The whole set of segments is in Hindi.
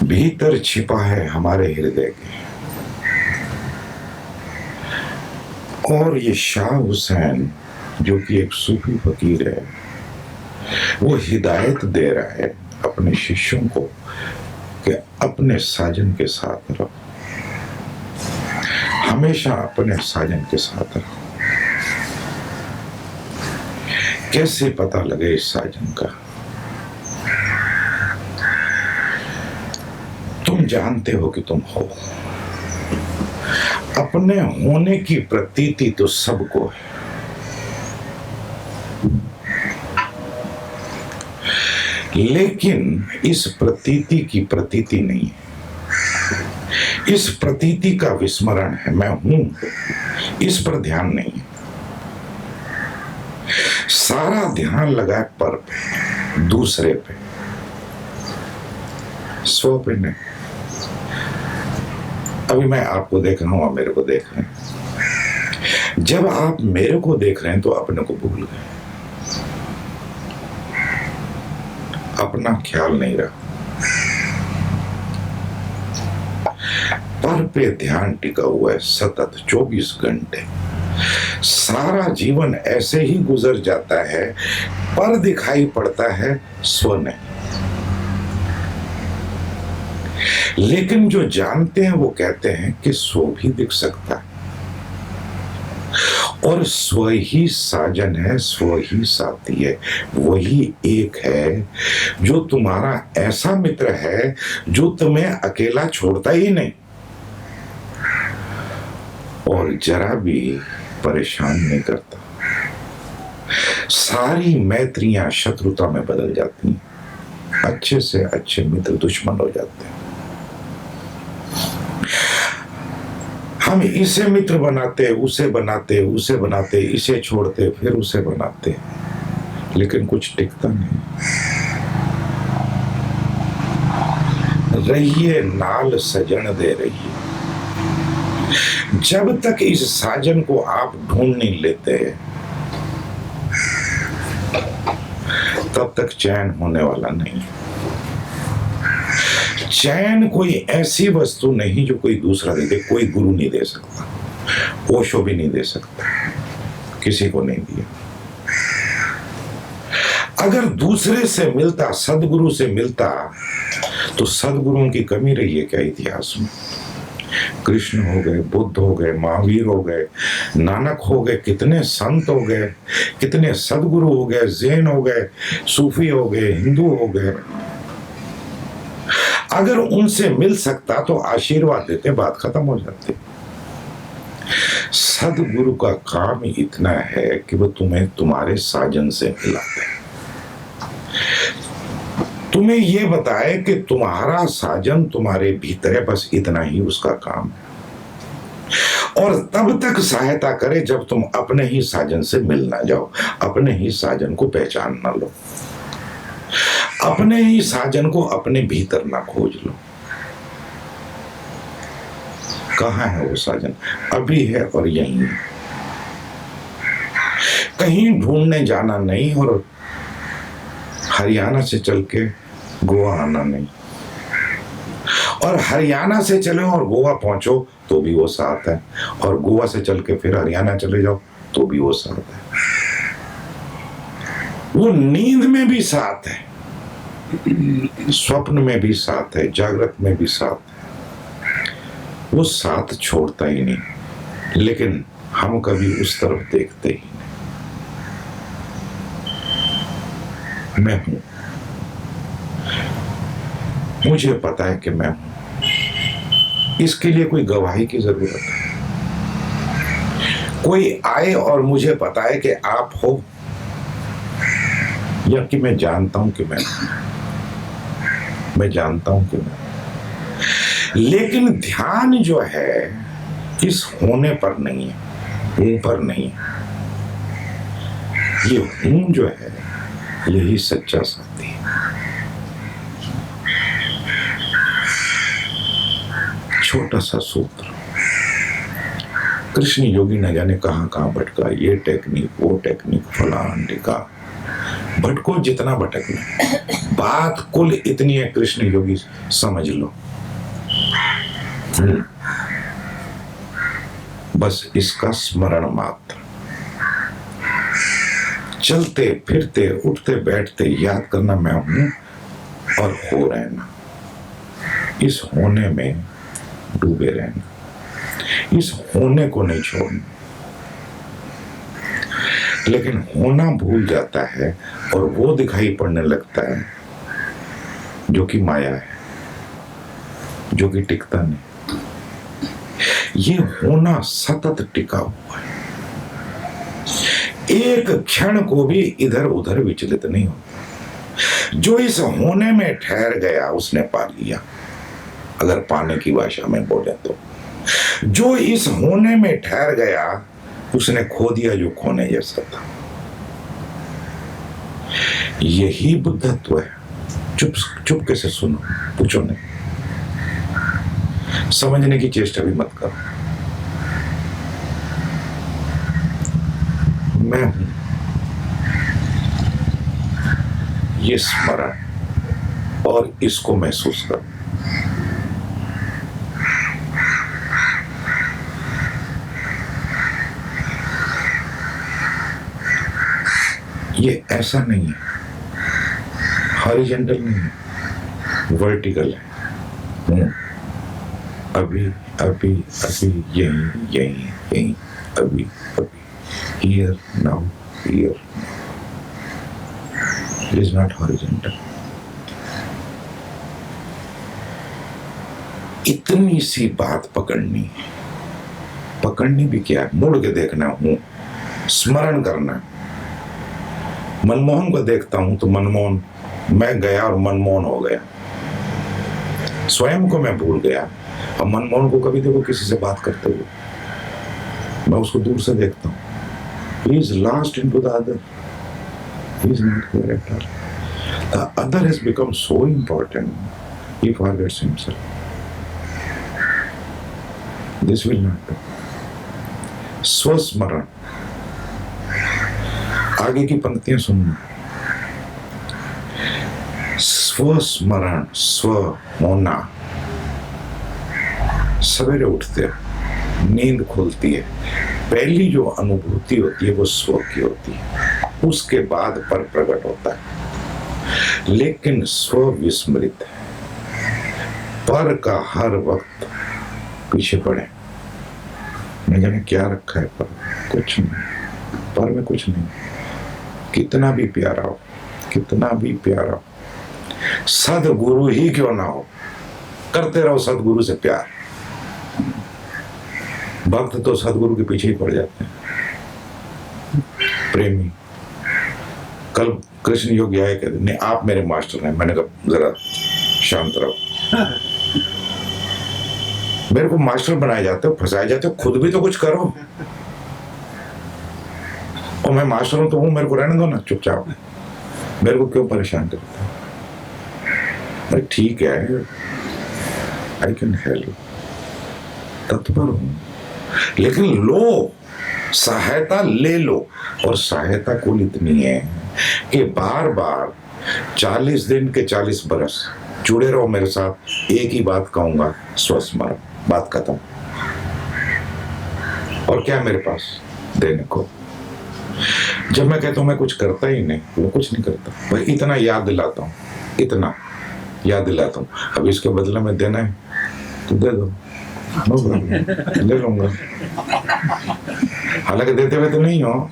भीतर छिपा है हमारे हृदय के। और ये शाह हुसैन जो कि एक सूफी फकीर है, वो हिदायत दे रहा है अपने शिष्यों को कि अपने साजन के साथ रहो, हमेशा अपने साजन के साथ रहो। कैसे पता लगे इस साजन का? तुम जानते हो कि तुम हो। अपने होने की प्रतीति तो सबको है, लेकिन इस प्रतीति की प्रतीति नहीं है। इस प्रतीति का विस्मरण है, मैं हूं, इस पर ध्यान नहीं है। सारा ध्यान लगा है पर पे, दूसरे पे, स्व पे नहीं। अभी मैं आपको देख रहा हूं, आप मेरे को देख रहे हैं। जब आप मेरे को देख रहे हैं तो अपने को भूल गए, अपना ख्याल नहीं रहा। पर पे ध्यान टिका हुआ है सतत 24 घंटे। सारा जीवन ऐसे ही गुजर जाता है, पर दिखाई पड़ता है, स्व नहीं। लेकिन जो जानते हैं वो कहते हैं कि स्व भी दिख सकता है, और स्व ही साजन है, स्व ही साथी है। वही एक है जो तुम्हारा ऐसा मित्र है जो तुम्हें अकेला छोड़ता ही नहीं और जरा भी परेशान नहीं करता। सारी मैत्रियां शत्रुता में बदल जाती हैं, अच्छे से अच्छे मित्र दुश्मन हो जाते हैं। हम इसे मित्र बनाते, उसे बनाते, उसे बनाते, इसे छोड़ते, फिर उसे बनाते, लेकिन कुछ टिकता नहीं। रहिए नाल सजन दे रहिए। जब तक इस साजन को आप ढूंढ नहीं लेते, तब तक चैन होने वाला नहीं। चैन कोई ऐसी वस्तु नहीं जो कोई दूसरा दे दे। कोई गुरु नहीं दे सकता, ओशो भी नहीं दे सकता, किसी को नहीं दिया। अगर दूसरे से मिलता, सदगुरु से मिलता, तो सदगुरुओं की कमी रही है क्या इतिहास में? कृष्ण हो गए, बुद्ध हो गए, महावीर हो गए, नानक हो गए, कितने संत हो गए, कितने सदगुरु हो गए, जैन हो गए, सूफी हो गए, हिंदू हो गए। अगर उनसे मिल सकता तो आशीर्वाद देते, बात खत्म हो जाती। सदगुरु का काम इतना है कि वो तुम्हें तुम्हारे साजन से मिलाते, तुम्हें ये बताए कि तुम्हारा साजन तुम्हारे भीतर है, बस इतना ही उसका काम है। और तब तक सहायता करे जब तुम अपने ही साजन से मिल ना जाओ, अपने ही साजन को पहचान ना लो, अपने ही साजन को अपने भीतर ना खोज लो। कहाँ है वो साजन? अभी है और यहीं है। कहीं ढूंढने जाना नहीं, और हरियाणा से चल के गोवा आना नहीं, और हरियाणा से चलो और गोवा पहुंचो तो भी वो साथ है, और गोवा से चल के फिर हरियाणा चले जाओ तो भी वो साथ है। वो नींद में भी साथ है, स्वप्न में भी साथ है, जागृत में भी साथ है। वो साथ छोड़ता ही नहीं, लेकिन हम कभी उस तरफ देखते ही नहीं। मैं हूं, मुझे पता है कि मैं हूं। इसके लिए कोई गवाही की जरूरत है? कोई आए और मुझे बताए कि आप हो, या कि मैं जानता हूं कि मैं जानता हूं कि मैं, लेकिन ध्यान जो है इस होने पर नहीं है, हूं पर नहीं है। ये हूं जो है यही सच्चा साथी है। छोटा सा सूत्र, कृष्ण योगी न जाने कहां कहां भटका, ये टेक्निक वो टेक्निक फलान टिका, भटको जितना भटकना, बात कुल इतनी है कृष्ण योगी समझ लो। बस इसका स्मरण मात्र, चलते फिरते उठते बैठते याद करना मैं हूं और हो रहना, इस होने में डूबे रहना, इस होने को नहीं छोड़ना। लेकिन होना भूल जाता है और वो दिखाई पड़ने लगता है जो कि माया है, जो कि टिकता नहीं। ये होना सतत टिका हुआ है, एक क्षण को भी इधर उधर विचलित नहीं होता। जो इस होने में ठहर गया उसने पा लिया, अगर पाने की भाषा में बोले तो। जो इस होने में ठहर गया उसने खो दिया जो खोने जैसा था। यही बुद्धत्व है। चुप चुप कैसे सुनो, पूछो नहीं, समझने की चेष्टा भी मत करो। मैं हूं, ये स्मरण और इसको महसूस करो। ये ऐसा नहीं है, हॉरिजॉन्टल नहीं है, वर्टिकल है। अभी अभी अभी यही यही यही, अभी अभी, here now here, it is not horizontal। इतनी सी बात पकड़नी है, पकड़नी भी क्या है, मुड़ के देखना हूं, स्मरण करना। मनमोहन को देखता हूं तो मनमोहन, मैं गया और मनमोहन हो गया, स्वयं को मैं भूल गया। अब मनमोहन को कभी देखो किसी से बात करते हुए, मैं उसको दूर से देखता हूं, he is lost into the other, he is not there at all। The other has become so important, he forgets himself। This will not do। स्वस्मरण, आगे की पंक्तियां सुनना। स्वस्मरण, स्व होना, सवेरे उठते नींद खुलती है, पहली जो अनुभूति होती है वो स्व की होती है, उसके बाद पर प्रकट होता है। लेकिन स्व विस्मृत है, पर का हर वक्त पीछे पड़े, न जाने क्या रखा है पर, कुछ नहीं, पर में कुछ नहीं। कितना भी प्यारा हो, कितना भी प्यारा हो, सदगुरु ही क्यों ना हो, करते रहो सदगुरु से प्यार। भक्त तो सदगुरु के पीछे ही पड़ जाते हैं, प्रेमी। कल कृष्ण योगी आए, कहते नहीं आप मेरे मास्टर हैं। मैंने कहा जरा शांत रहो, मेरे को मास्टर बनाए जाते हो, फंसाए जाते हो, खुद भी तो कुछ करो। और मैं मास्टर हूं तो हूं, मेरे को रहने दो ना चुपचाप, मेरे को क्यों परेशान करते हो। अरे ठीक है, आई कैन हेल्प, तत्पर हूं, लेकिन लो, सहायता ले लो। और सहायता कुल इतनी है कि बार बार 40 दिन के 40 बरस जुड़े रहो मेरे साथ, एक ही बात कहूंगा, स्वस्मरण, बात खत्म। और क्या मेरे पास देने को? जब मैं कहता हूं मैं कुछ करता ही नहीं, वो कुछ नहीं करता, भाई इतना याद दिलाता हूं, इतना याद दिलाता हूं, अब इसके बदले में देना है तो दे दो, ले लूंगा। हालांकि देते हुए तो नहीं हो,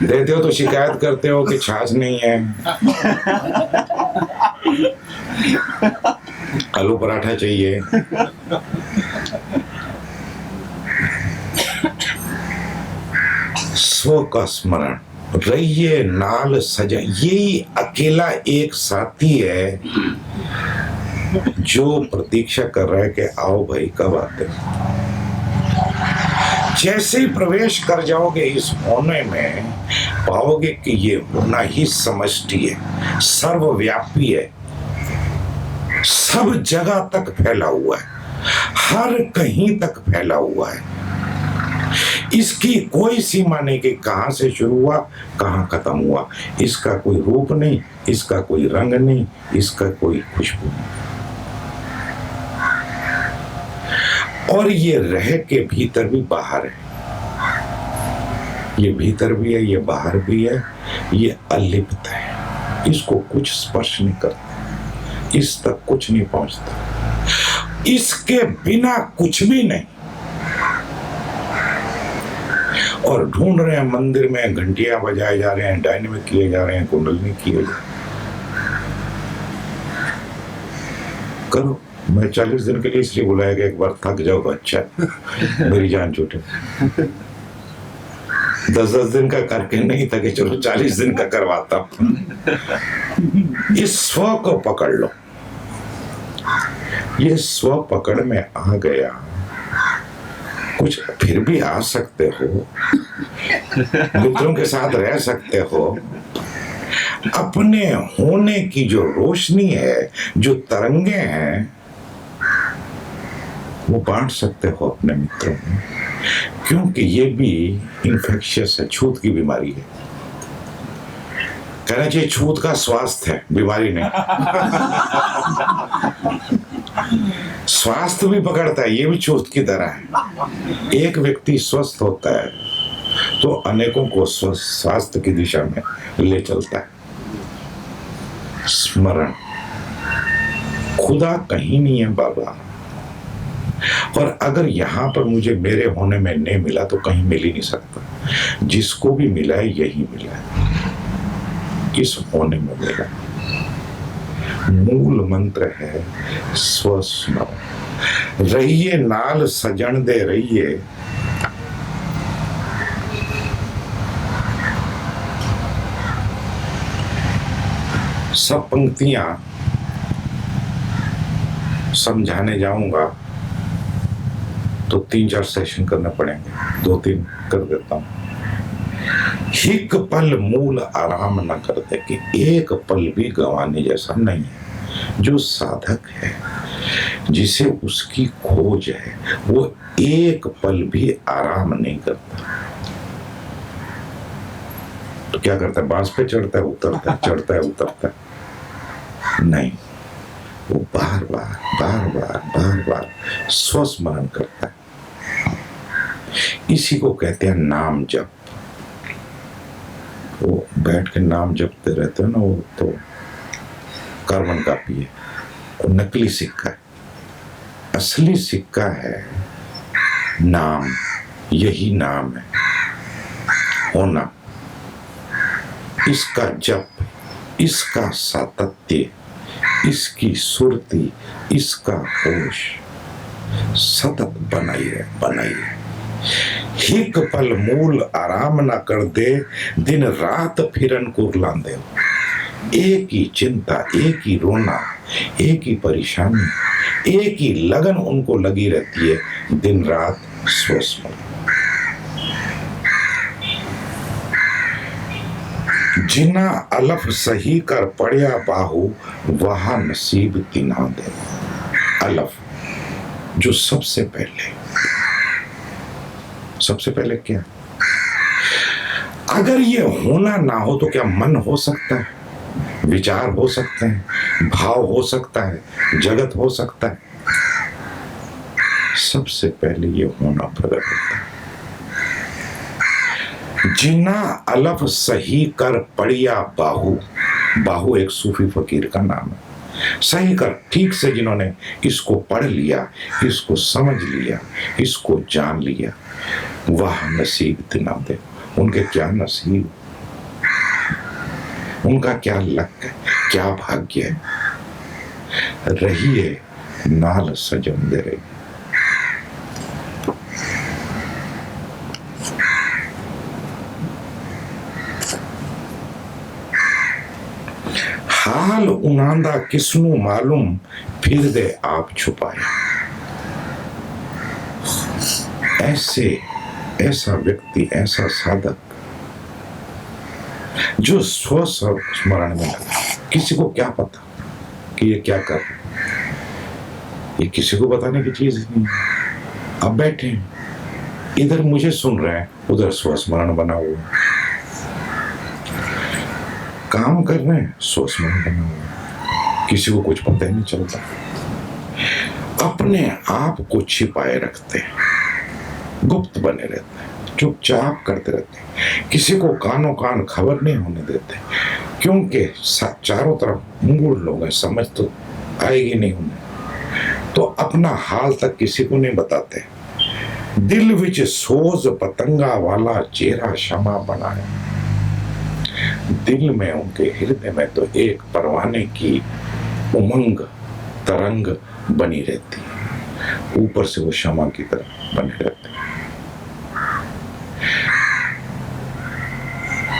देते हो तो शिकायत करते हो कि छाछ नहीं है, आलू पराठा चाहिए। स्व का स्मरण, रहिए नाल सजा, यही अकेला एक साथी है जो प्रतीक्षा कर रहा है कि आओ भाई कब आते। जैसे ही प्रवेश कर जाओगे इस होने में, पाओगे कि ये होना ही समष्टि है, सर्वव्यापी है, सब जगह तक फैला हुआ है, हर कहीं तक फैला हुआ है। इसकी कोई सीमा नहीं कि कहां से शुरू हुआ कहां खत्म हुआ। इसका कोई रूप नहीं, इसका कोई रंग नहीं, इसका कोई खुशबू नहीं। और ये रह के भीतर भी बाहर है, ये भीतर भी है, ये बाहर भी है, ये अलिप्त है, इसको कुछ स्पर्श नहीं करता, इस तक कुछ नहीं पहुंचता, इसके बिना कुछ भी नहीं। और ढूंढ रहे हैं मंदिर में, घंटियां बजाए जा रहे हैं, डायनेमिक किए जा रहे हैं, कुंडलनी किए जा रहे हैं। करो, मैं 40 दिन के लिए इसलिए बुलाया कि एक बार थक जाओ तो अच्छा मेरी जान छूटे। 10-10 दिन का करके नहीं था कि चलो 40 दिन का करवाता हूं। इस स्व को पकड़ लो। ये स्व पकड़ में आ गया, कुछ फिर भी आ सकते हो, मित्रों के साथ रह सकते हो, अपने होने की जो रोशनी है, जो तरंगे हैं, वो बांट सकते हो अपने मित्रों में, क्योंकि ये भी इन्फेक्शियस है, छूत की बीमारी है। कहना चाहिए छूत का स्वास्थ्य है, बीमारी नहीं। स्वास्थ्य भी पकड़ता है, ये भी छूत की तरह है। एक व्यक्ति स्वस्थ होता है तो अनेकों को स्वास्थ्य की दिशा में ले चलता है। स्मरण, खुदा कहीं नहीं है बाबा, और अगर यहां पर मुझे मेरे होने में नहीं मिला तो कहीं मिल ही नहीं सकता। जिसको भी मिला है यही मिला है, इस होने में मिला। मूल मंत्र है स्वस्मरण। रहिए नाल सजन दे रहिए, सब पंक्तियां समझाने जाऊंगा तो 3-4 सेशन करने पड़ेंगे, 2-3 कर देता हूं। हिक पल मूल आराम न करते, कि एक पल भी गंवाने जैसा नहीं है। जो साधक है, जिसे उसकी खोज है, वो एक पल भी आराम नहीं करता। तो क्या करता है? बांस पे चढ़ता है, उतरता है, चढ़ता है, उतरता है? नहीं, वो बार बार स्वस्मरण करता है। इसी को कहते हैं नाम जप। वो बैठ के नाम जपते रहते हैं ना, वो तो कार्बन कॉपी है, वो नकली सिक्का है। असली सिक्का है नाम, यही नाम है होना। इसका जप, इसका सातत्य, इसकी सुरती, इसका होश सतत बनाइए। हिक पल मूल आराम न कर दे, दिन रात फिरन कुरलांदे। एक ही चिंता, एक ही रोना, एक ही परेशानी, एक ही लगन उनको लगी रहती है, दिन रात स्वस्मरण। जिना अलफ सही कर पड़िया बाहु, वहा नसीब तिना दे। अलफ, जो सबसे पहले क्या? अगर ये होना ना हो तो क्या मन हो सकता है, विचार हो सकते हैं, भाव हो सकता है, जगत हो सकता है? सबसे पहले ये होना प्रकट होता है। जिना अलफ सही कर पड़िया बाहु, बाहु एक सूफी फकीर का नाम है। सही कर, ठीक से जिन्होंने इसको पढ़ लिया, इसको समझ लिया, इसको जान लिया, वह नसीब तिना दे। उनके क्या नसीब, उनका क्या लक है, क्या भाग्य है। रहिए नाल सजन दे रही। हाल उनांदा किसनु मालूम, फिर दे आप छुपाए। ऐसा व्यक्ति, ऐसा साधक जो स्व स्मरण में लगा। किसी को क्या पता कि ये क्या कर रहे, ये किसी को बताने की चीज नहीं। अब बैठे हैं, इधर मुझे सुन रहे हैं, उधर स्वस्मरण बना हुआ, काम कर रहे हैं, स्वस्मरण बना हुआ, किसी को कुछ पता ही नहीं चलता। अपने आप को छिपाए रखते हैं, गुप्त बने रहते हैं, चुपचाप करते रहते हैं, किसी को कानों कान खबर नहीं होने देते, क्योंकि चारों तरफ मुंगुर लोग हैं, समझ तो आएगी नहीं उन्हें, तो अपना हाल तक किसी को नहीं बताते। दिल विच सोज पतंगा वाला चेहरा क्षमा बना है। दिल में, उनके हृदय में तो एक परवाने की उमंग तरंग बनी रहती है, ऊपर से वो क्षमा की तरह बने रहते हैं।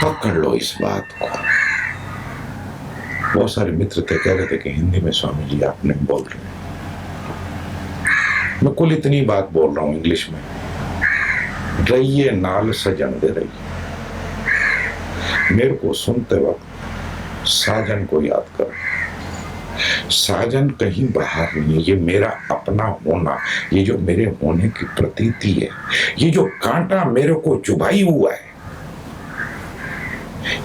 पकड़ लो इस बात को। बहुत सारे मित्र थे, कह रहे थे कि हिंदी में स्वामी जी आप नहीं बोल रहे। मैं कुल इतनी बात बोल रहा हूं इंग्लिश में। रहिए नाल सजन दे रहिए। मेरे को सुनते वक्त साजन को याद करो। साजन कहीं बाहर नहीं है, ये मेरा अपना होना, ये जो मेरे होने की प्रतीति है, ये जो कांटा मेरे को चुभाई हुआ है,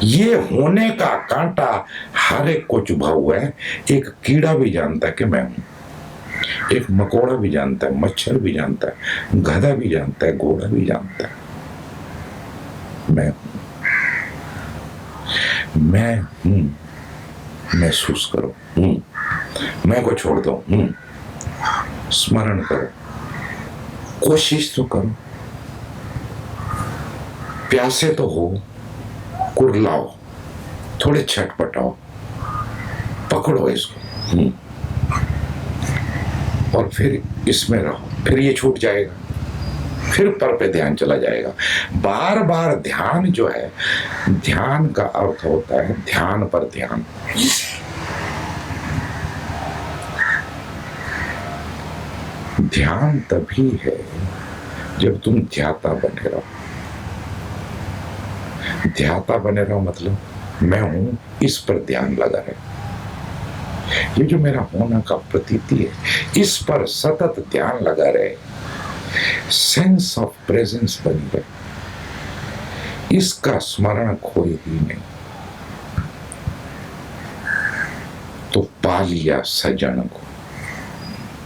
ये होने का कांटा हर एक को चुभा हुआ है। एक कीड़ा भी जानता है कि मैं हूं, एक मकोड़ा भी जानता है, मच्छर भी जानता है, गधा भी जानता है, घोड़ा भी जानता है, मैं हूं। महसूस करो, मैं को छोड़ दो, स्मरण करो, कोशिश तो करो, प्यासे तो हो, कुरलाओ, थोड़े छटपटाओ, पकड़ो इसको, और फिर इसमें रहो। फिर ये छूट जाएगा, फिर पर पे ध्यान चला जाएगा। बार बार ध्यान जो है, ध्यान का अर्थ होता है ध्यान पर ध्यान। ध्यान तभी है जब तुम ध्याता बने रहो। ध्याता बने रहो मतलब मैं हूं, इस पर ध्यान लगा रहे। ये जो मेरा होना का प्रतीति है, इस पर सतत ध्यान लगा रहे, सेंस ऑफ प्रेजेंस बनी रहे, इसका स्मरण खोए ही नहीं। तो पा लिया सजन को,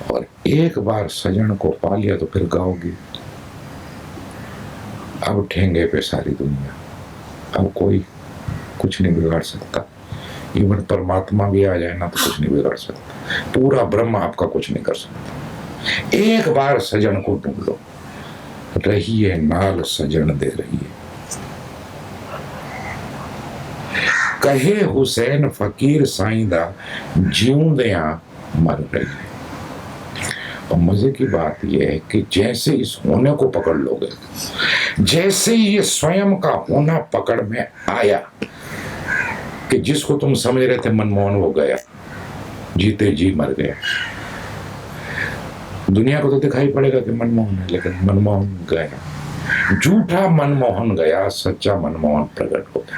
और एक बार सजन को पा लिया तो फिर गाओगे। अब ठेंगे पे सारी दुनिया, अब कोई कुछ नहीं बिगाड़ सकता। इवन परमात्मा भी आ जाए ना तो कुछ नहीं बिगाड़ सकता। पूरा ब्रह्म आपका कुछ नहीं कर सकता। एक बार सजन को ढूंढ लो, रहिए नाल सजन दे रहिए। कहे हुसैन फकीर साईंदा, जीऊंदिया मर रही है। और मजे की बात यह है कि जैसे इस होने को पकड़ लोगे, जैसे ये स्वयं का होना पकड़ में आया, कि जिसको तुम समझ रहे थे मनमोहन वो गया, जीते जी मर गया। दुनिया को तो दिखाई पड़ेगा कि मनमोहन है, लेकिन मनमोहन गया। झूठा मनमोहन गया, सच्चा मनमोहन प्रकट हो गया।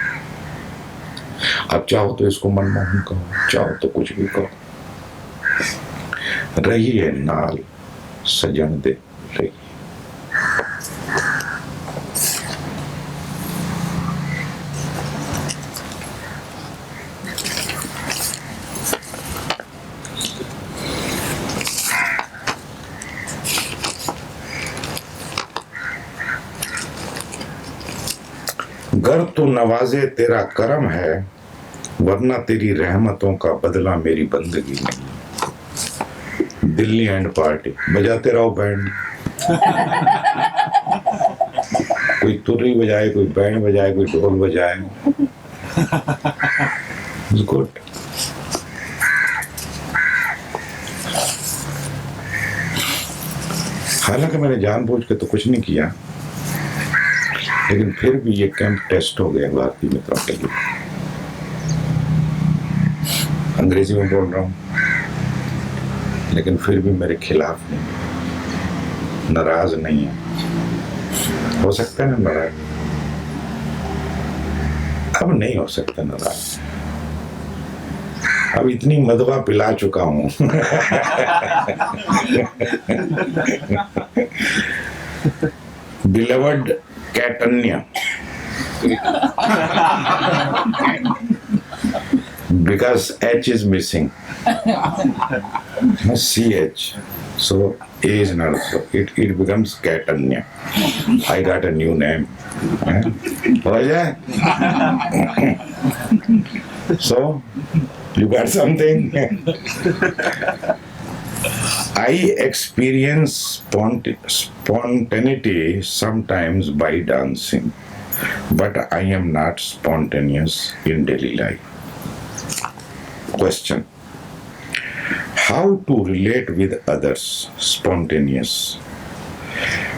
अब चाहो तो इसको मनमोहन कहो, चाहो तो कुछ भी कहो। रहिए नाल सजन दे रहिए। गर तू नवाजे तेरा करम है, वरना तेरी रहमतों का बदला मेरी बंदगी नहीं। दिल्ली एंड पार्टी बजाते रहो बैंड। कोई तुरही बजाए, कोई बैंड बजाए, कोई ढोल बजाए। गुड। हालांकि मैंने जानबूझ के तो कुछ नहीं किया, लेकिन फिर भी ये कैंप टेस्ट हो गया भारतीय मित्रों के लिए। अंग्रेजी में बोल रहा हूँ, लेकिन फिर भी मेरे खिलाफ नहीं, नाराज नहीं है। हो सकता है ना नाराज, अब नहीं हो सकता नाराज, अब इतनी मदवा पिला चुका हूं। बिलवड कैटन्या, because H is missing, CH, so A is not, so it becomes Catanya. I got a new name. हो जाए? So you got something? I experience spontaneity sometimes by dancing, but I am not spontaneous in daily life. Question: how to relate with others spontaneous?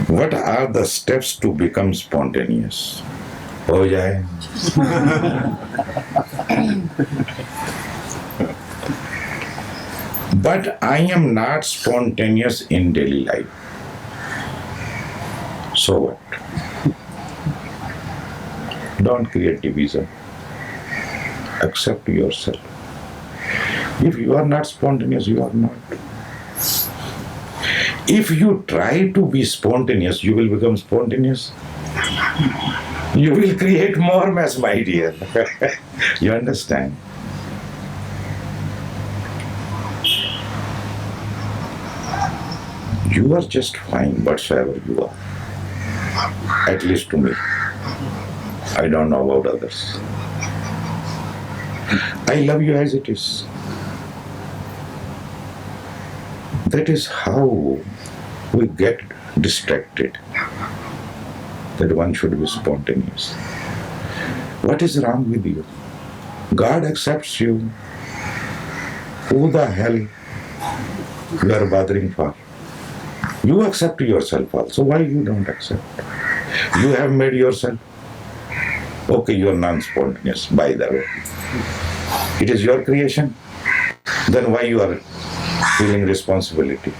What are the steps to become spontaneous? हो जाए? But I am not spontaneous in daily life. So what? Don't create division. Accept yourself. If you are not spontaneous, you are not. If you try to be spontaneous, you will become spontaneous. You will create more mess, my dear. You understand? You are just fine whatsoever you are. At least to me. I don't know about others. I love you as it is. That is how we get distracted, that one should be spontaneous. What is wrong with you? God accepts you. Who the hell you are bothering for? You accept yourself also. Why you don't accept? You have made yourself. Okay, you are non-spontaneous, by the way. It is your creation. Then why you are feeling responsibility?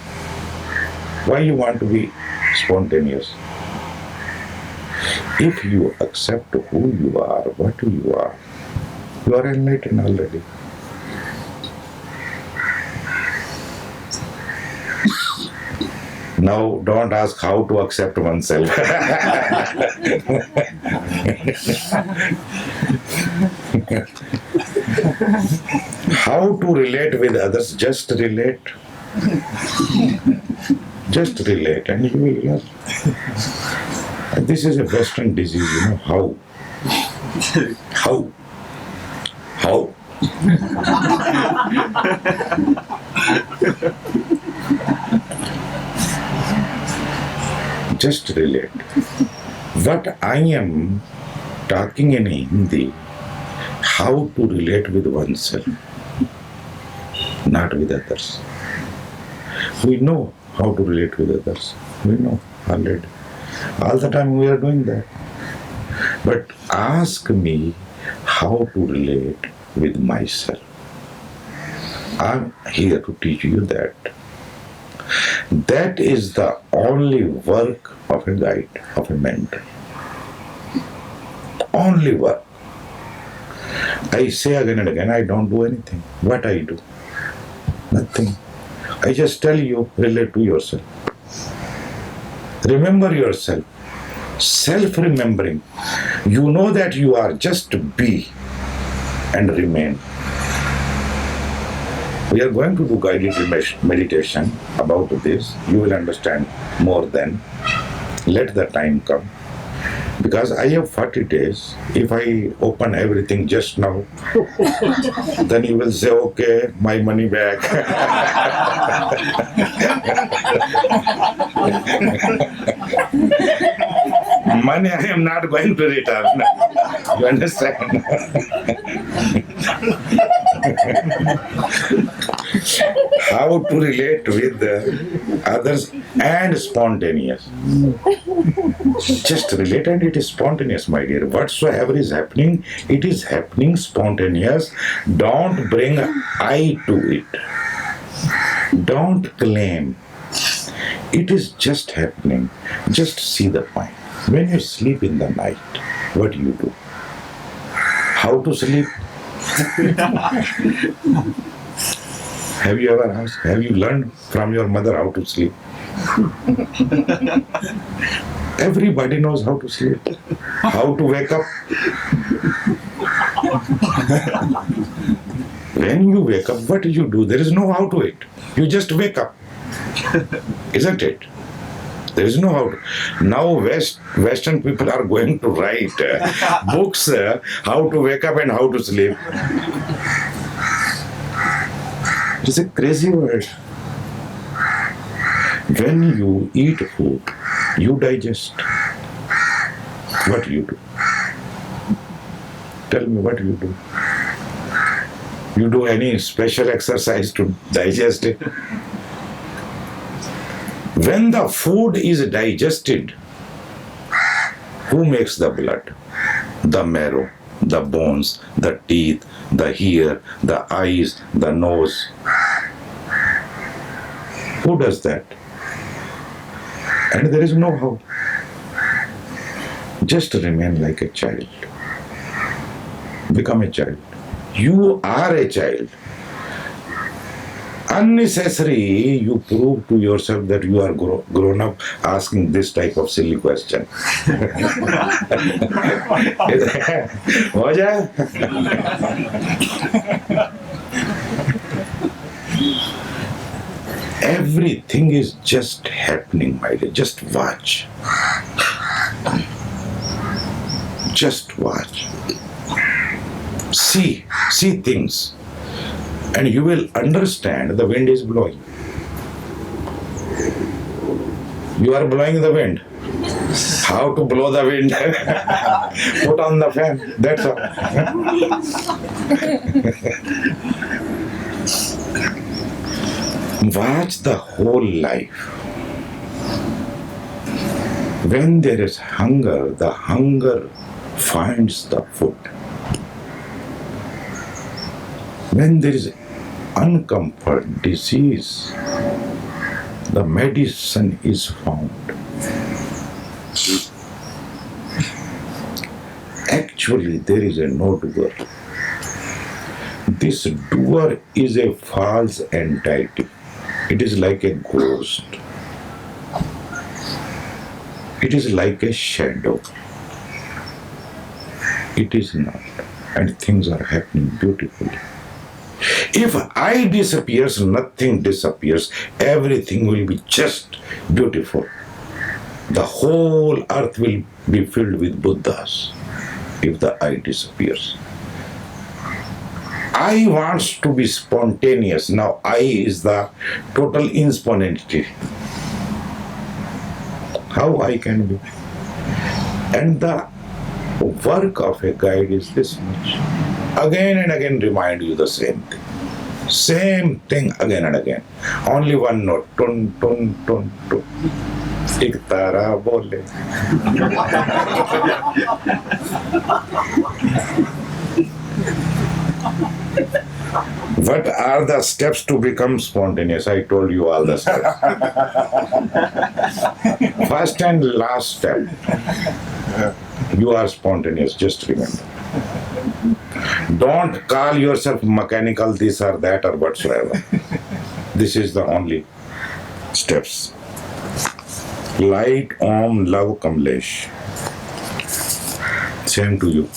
Why you want to be spontaneous? If you accept who you are, what you are enlightened already. Now don't ask how to accept oneself. How to relate with others? Just relate. Just relate and you will learn. This is a Western disease, you know. How? Just relate. What I am talking in Hindi, how to relate with oneself, not with others. We know how to relate with others. We know already. All the time we are doing that. But ask me how to relate with myself. I'm here to teach you that. That is the only work of a guide, of a mentor. Only work. I say again and again, I don't do anything. What I do? Nothing. I just tell you, relate to yourself. Remember yourself. Self-remembering. You know that you are just be and remain. We are going to do guided meditation about this. You will understand more then. Let the time come. Because I have 40 days. If I open everything just now, then you will say, okay, my money back. Money I am not going to return. You understand? how to relate with others and spontaneous. Just relate and it is spontaneous, my dear. Whatsoever is happening, it is happening spontaneous. Don't bring I to it. Don't claim. It is just happening. Just see the point. When you sleep in the night, what do you do? How to sleep? Have you ever asked? Have you learned from your mother how to sleep? Everybody knows how to sleep. How to wake up? When you wake up, what do you do? There is no how to it. You just wake up. Isn't it? There is no how to. Now Western people are going to write books how to wake up and how to sleep. It is a crazy word. When you eat food, you digest. What do you do? Tell me what you do. You do any special exercise to digest it? When the food is digested, who makes the blood? The marrow, the bones, the teeth, the ear, the eyes, the nose. Who does that? And there is no how. Just remain like a child. Become a child. You are a child. Unnecessary, you prove to yourself that you are grown up asking this type of silly question. हो जाए? Everything is just happening, my dear. Just watch. Just watch. See things. And you will understand the wind is blowing. You are blowing the wind. How to blow the wind? Put on the fan. That's all. Watch the whole life. When there is hunger, the hunger finds the food. When there is uncomfort, disease, the medicine is found. Actually, there is a no doer. This doer is a false entity. It is like a ghost. It is like a shadow. It is not. And things are happening beautifully. If I disappears, nothing disappears. Everything will be just beautiful. The whole earth will be filled with Buddhas if the I disappears. I wants to be spontaneous. Now I is the total inspontaneity. How I can be? And the work of a guide is this much. Again and again remind you the same thing. Same thing again and again. Only one note. Tun, tun, tun, tun. Ek tara bole. What are the steps to become spontaneous? I told you all the steps. First and last step. You are spontaneous, just remember. Don't call yourself mechanical, this or that or whatsoever. This is the only steps. Light, Om, love, Kamlesh. Same to you.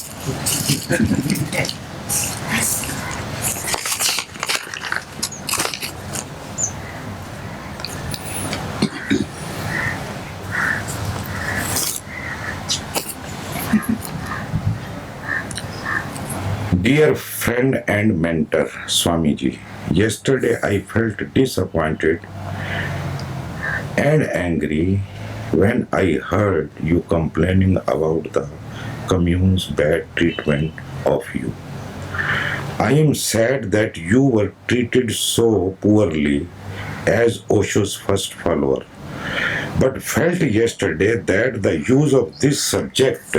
Dear friend and mentor, Swamiji, yesterday I felt disappointed and angry when I heard you complaining about the commune's bad treatment of you. I am sad that you were treated so poorly as Osho's first follower, but felt yesterday that the use of this subject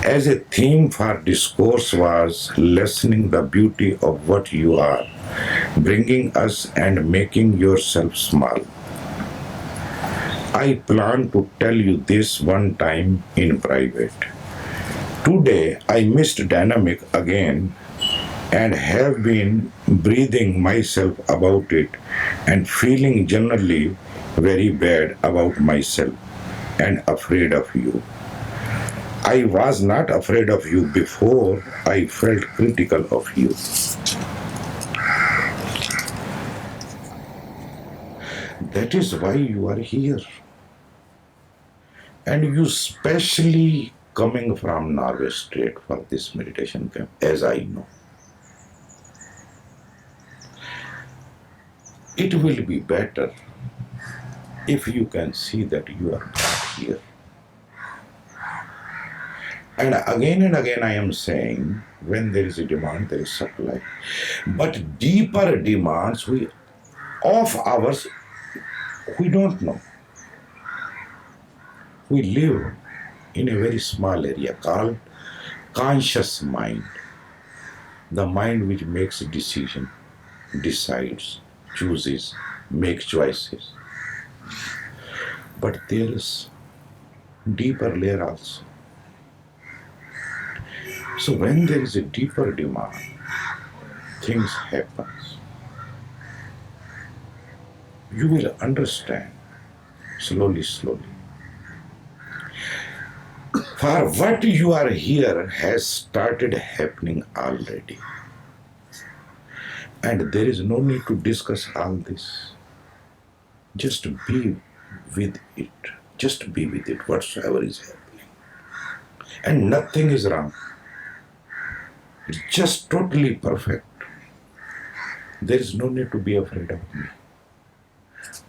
as a theme for discourse was lessening the beauty of what you are, bringing us and making yourself small. I plan to tell you this one time in private. Today I missed dynamic again and have been breathing myself about it and feeling generally very bad about myself and afraid of you. I was not afraid of you before I felt critical of you. That is why you are here. And you specially coming from Norway Strait for this meditation camp, as I know. It will be better if you can see that you are not here. And again I am saying, when there is a demand, there is supply. But deeper demands of ours, we don't know. We live in a very small area called conscious mind. The mind which makes a decision, decides, chooses, makes choices. But there is deeper layer also. So when there is a deeper demand, things happen. You will understand slowly. For what you are here has started happening already. And there is no need to discuss all this. Just be with it. Just be with it, whatsoever is happening. And nothing is wrong. It's just totally perfect. There is no need to be afraid of me.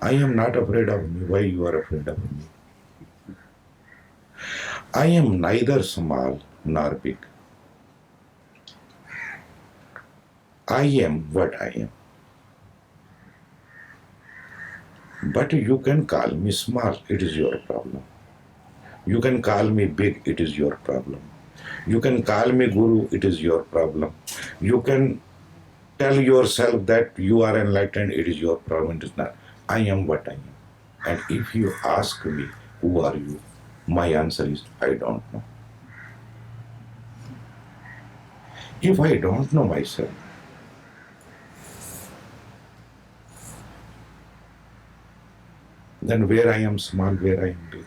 I am not afraid of me. Why you are afraid of me? I am neither small nor big. I am what I am. But you can call me small, it is your problem. You can call me big, it is your problem. You can call me guru, it is your problem. You can tell yourself that you are enlightened, it is your problem, it is not. I am what I am. And if you ask me, who are you? My answer is, I don't know. If I don't know myself, then where I am small, where I am big.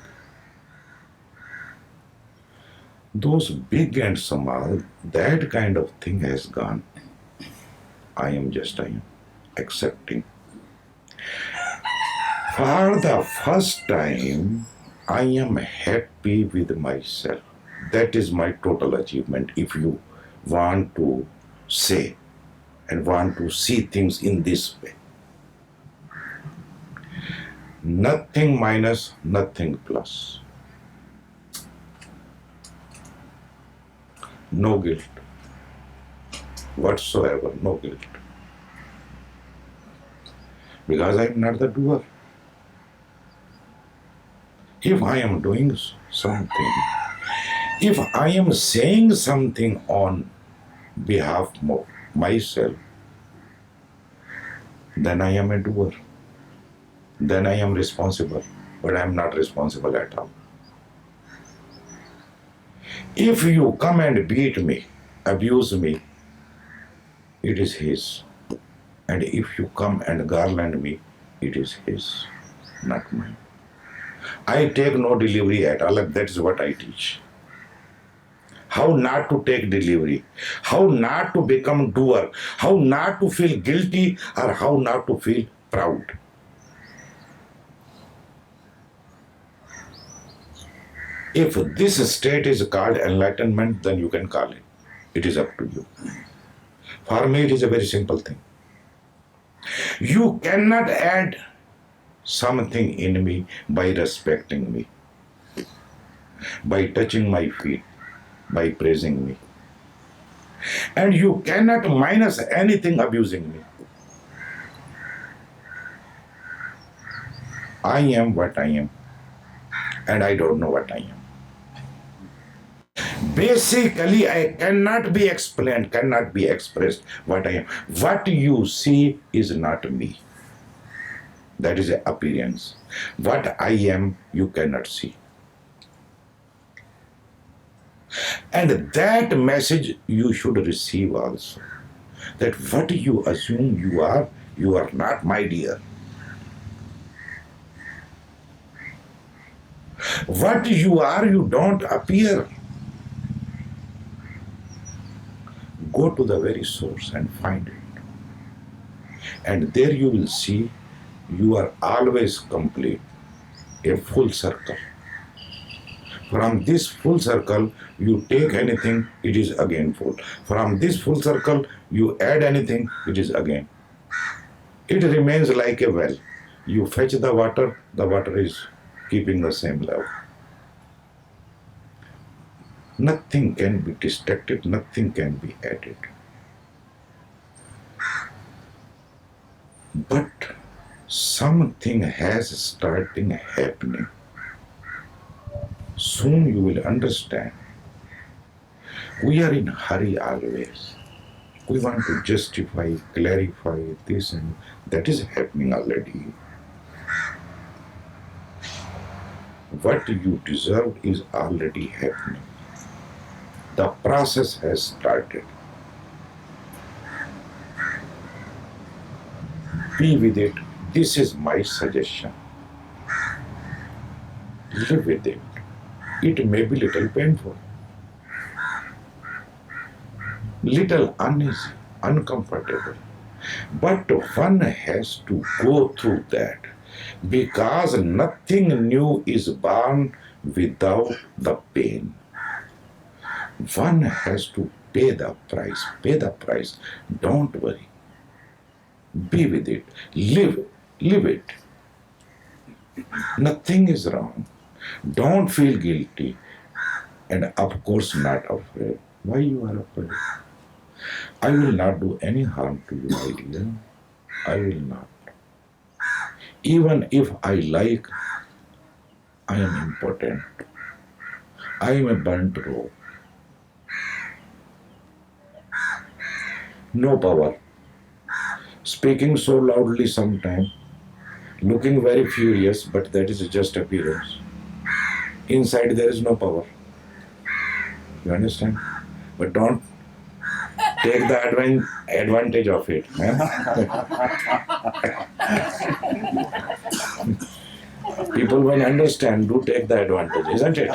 Those big and small, that kind of thing has gone. I am just I am, accepting. For the first time, I am happy with myself. That is my total achievement. If you want to say and want to see things in this way. Nothing minus, nothing plus. No guilt. Whatsoever, no guilt. Because I am not the doer. If I am doing something, if I am saying something on behalf of myself, then I am a doer. Then I am responsible, but I am not responsible at all. If you come and beat me, abuse me, it is his. And if you come and garland me, it is his, not mine. I take no delivery at all. That is what I teach. How not to take delivery, how not to become doer, how not to feel guilty, or how not to feel proud. If this state is called enlightenment, then you can call it. It is up to you. For me, it is a very simple thing. You cannot add something in me by respecting me, by touching my feet, by praising me. And you cannot minus anything abusing me. I am what I am, and I don't know what I am. Basically, I cannot be explained, cannot be expressed what I am. What you see is not me. That is an appearance. What I am, you cannot see. And that message you should receive also. That what you assume you are not, my dear. What you are, you don't appear. Go to the very source and find it. And there you will see you are always complete, a full circle. From this full circle, you take anything, it is again full. From this full circle, you add anything, it is again. It remains like a well. You fetch the water is keeping the same level. Nothing can be distracted, nothing can be added. But something has started happening. Soon you will understand. We are in hurry always. We want to justify, clarify this, and that is happening already. What you deserve is already happening. The process has started. Be with it. This is my suggestion. Live with it. It may be little painful, little uneasy, uncomfortable, but one has to go through that, because nothing new is born without the pain. One has to pay the price. Pay the price. Don't worry. Be with it. Live it. Nothing is wrong. Don't feel guilty. And of course not afraid. Why you are afraid? I will not do any harm to you, my dear. I will not. Even if I like, I am impotent. I am a burnt rope. No power. Speaking so loudly sometimes, looking very furious, but that is just appearance. Inside there is no power. You understand? But don't take the advantage of it. People will understand, do take the advantage, isn't it?